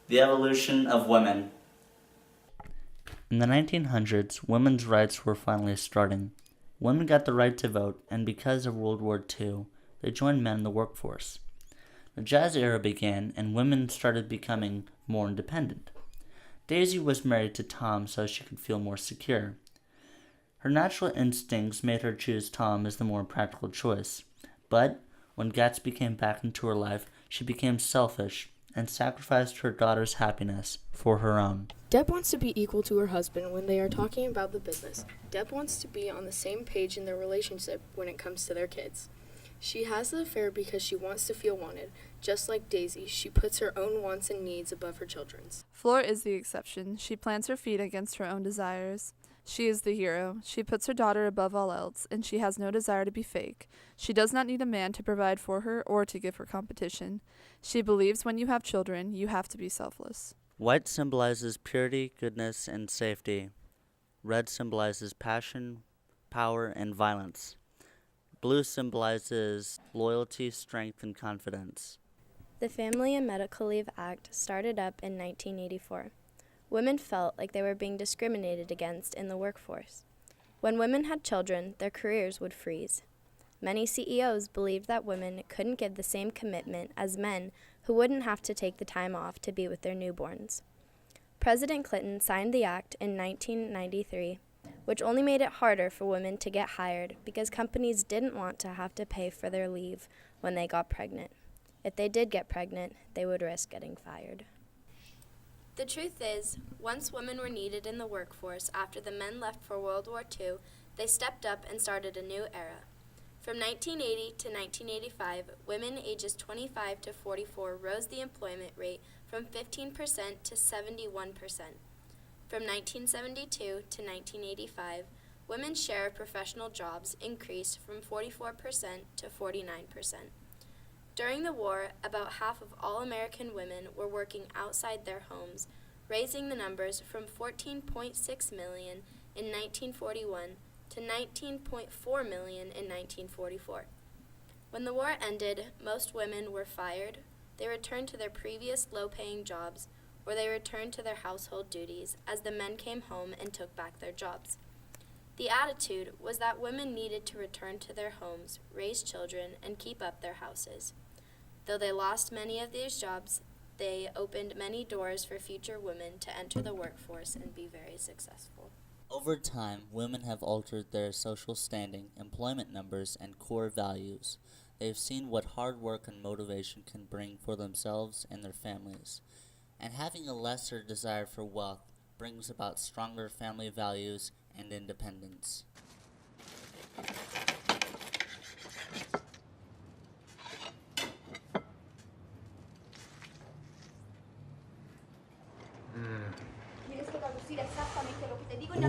The evolution of women. In the 1900s, women's rights were finally starting. Women got the right to vote, and because of World War II, they joined men in the workforce. The Jazz era began, and women started becoming more independent. Daisy was married to Tom so she could feel more secure. Her natural instincts made her choose Tom as the more practical choice. But when Gatsby came back into her life, she became selfish and sacrificed her daughter's happiness for her own. Deb wants to be equal to her husband when they are talking about the business. Deb wants to be on the same page in their relationship when it comes to their kids. She has the affair because she wants to feel wanted. Just like Daisy, she puts her own wants and needs above her children's. Flor is the exception. She plants her feet against her own desires. She is the hero. She puts her daughter above all else, and she has no desire to be fake. She does not need a man to provide for her or to give her competition. She believes when you have children, you have to be selfless. White symbolizes purity, goodness, and safety. Red symbolizes passion, power, and violence. Blue symbolizes loyalty, strength, and confidence. The Family and Medical Leave Act started up in 1984. Women felt like they were being discriminated against in the workforce. When women had children, their careers would freeze. Many CEOs believed that women couldn't give the same commitment as men who wouldn't have to take the time off to be with their newborns. President Clinton signed the act in 1993, which only made it harder for women to get hired because companies didn't want to have to pay for their leave when they got pregnant. If they did get pregnant, they would risk getting fired. The truth is, once women were needed in the workforce after the men left for World War II, they stepped up and started a new era. From 1980 to 1985, women ages 25 to 44 rose the employment rate from 15% to 71%. From 1972 to 1985, women's share of professional jobs increased from 44% to 49%. During the war, about half of all American women were working outside their homes, raising the numbers from 14.6 million in 1941 to 19.4 million in 1944. When the war ended, most women were fired. They returned to their previous low-paying jobs, or they returned to their household duties as the men came home and took back their jobs. The attitude was that women needed to return to their homes, raise children, and keep up their houses. Though they lost many of these jobs, they opened many doors for future women to enter the workforce and be very successful. Over time, women have altered their social standing, employment numbers, and core values. They have seen what hard work and motivation can bring for themselves and their families. And having a lesser desire for wealth brings about stronger family values and independence. Riesco a traducire esattamente lo che ti dico in